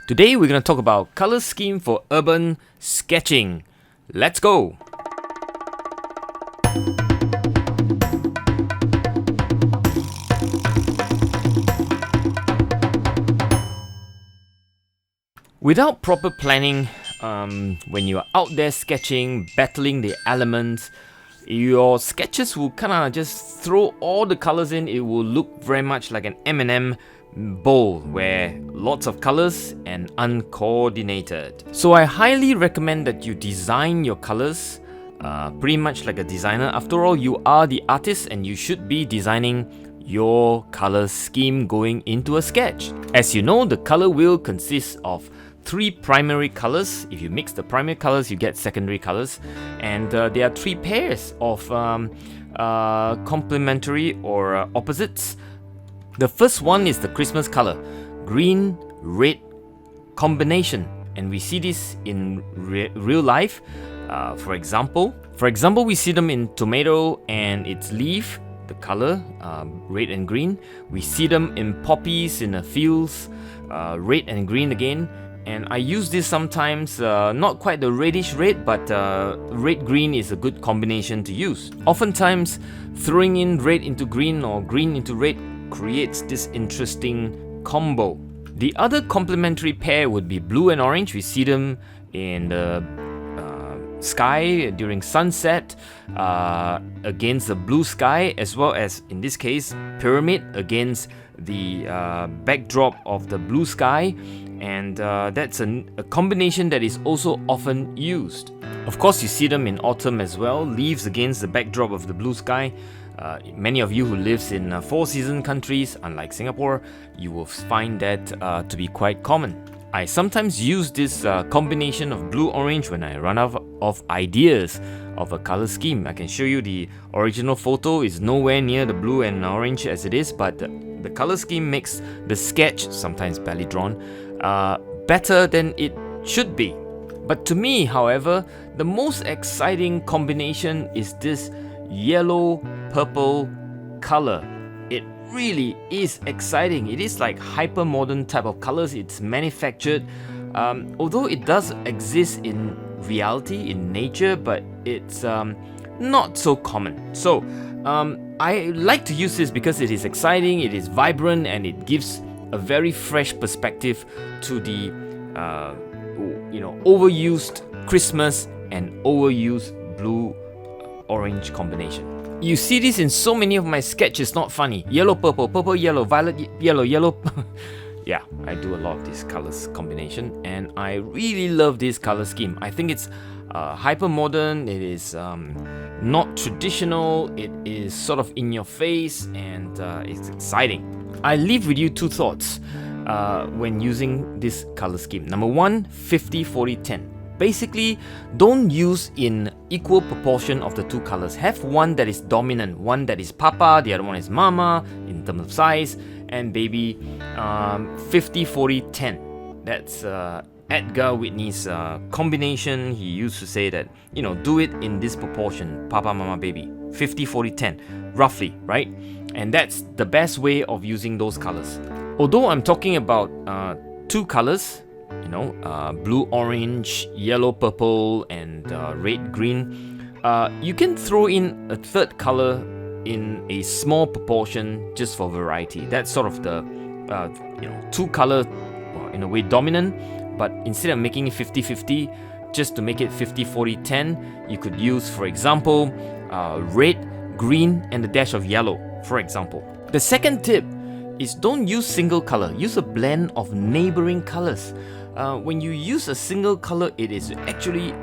Today we're going to talk about color scheme for urban sketching. Let's go! Without proper planning, when you're out there sketching, battling the elements, your sketches will kind of just throw all the colors in. It will look very much like an M&M bowl where lots of colors and uncoordinated. So I highly recommend that you design your colors pretty much like a designer. After all, you are the artist and you should be designing your color scheme going into a sketch. As you know, the color wheel consists of 3 primary colors. If you mix the primary colors, you get secondary colors, and there are 3 pairs of complementary or opposites. The first one is the Christmas color, green, red combination, and we see this in real life. For example, we see them in tomato and its leaf, the color red and green. We see them in poppies in the fields, red and green again. And I use this sometimes, not quite the reddish red, but red-green is a good combination to use. Oftentimes, throwing in red into green or green into red creates this interesting combo. The other complementary pair would be blue and orange. We see them in the sky during sunset against the blue sky, as well as, in this case, pyramid against the backdrop of the blue sky. And that's a combination that is also often used. Of course, you see them in autumn as well, leaves against the backdrop of the blue sky. Many of you who lives in 4-season countries, unlike Singapore, you will find that to be quite common. I sometimes use this combination of blue-orange when I run out of ideas of a color scheme. I can show you the original photo is nowhere near the blue and orange as it is, but the color scheme makes the sketch, sometimes badly drawn, better than it should be. But to me, however, the most exciting combination is this yellow-purple color. It really is exciting. It is like hyper-modern type of colors. It's manufactured, although it does exist in reality, in nature, but it's not so common. So I like to use this because it is exciting, it is vibrant, and it gives a very fresh perspective to the overused Christmas and overused blue-orange combination. You see this in so many of my sketches, not funny. Yellow, purple, purple, yellow, violet, yellow, yellow. Yeah, I do a lot of this colors combination, and I really love this color scheme. I think it's hyper modern, it is not traditional, it is sort of in your face, and it's exciting. I leave with you 2 thoughts when using this color scheme. Number 1, 50-40-10. Basically, don't use in equal proportion of the 2 colors. Have one that is dominant, one that is papa, the other one is mama in terms of size, and baby 50-40-10. That's Edgar Whitney's combination. He used to say that, do it in this proportion, papa, mama, baby, 50-40-10, roughly, right? And that's the best way of using those colors. Although I'm talking about 2 colors, blue, orange, yellow, purple, and red, green, you can throw in a 3rd color in a small proportion just for variety. That's sort of the 2 color, in a way, dominant, but instead of making it 50-50, just to make it 50-40-10, you could use, for example, red, green, and a dash of yellow, for example. The second tip is don't use single color. Use a blend of neighboring colors. When you use a single color, it is actually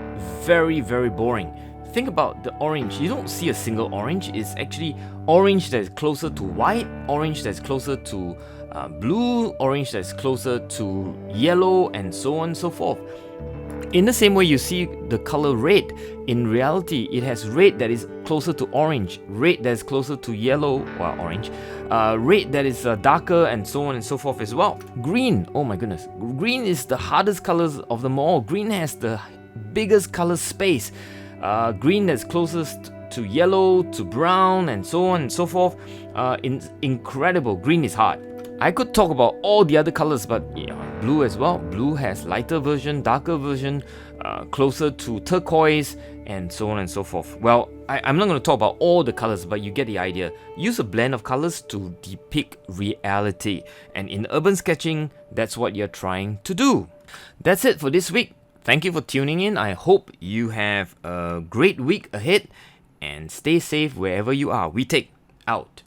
very, very boring. Think about the orange. You don't see a single orange. It's actually orange that is closer to white, orange that is closer to blue, orange that is closer to yellow, and so on and so forth. In the same way, you see the color red. In reality, it has red that is closer to orange, red that is closer to yellow, orange, red that is darker, and so on and so forth as well. Green, oh my goodness, green is the hardest colors of them all. Green has the biggest color space. Green that's closest to yellow, to brown, and so on and so forth. Incredible. Green is hard. I could talk about all the other colors, but blue as well. Blue has lighter version, darker version, closer to turquoise, and so on and so forth. Well, I'm not going to talk about all the colors, but you get the idea. Use a blend of colors to depict reality. And in urban sketching, that's what you're trying to do. That's it for this week. Thank you for tuning in. I hope you have a great week ahead and stay safe wherever you are. Whee Teck out.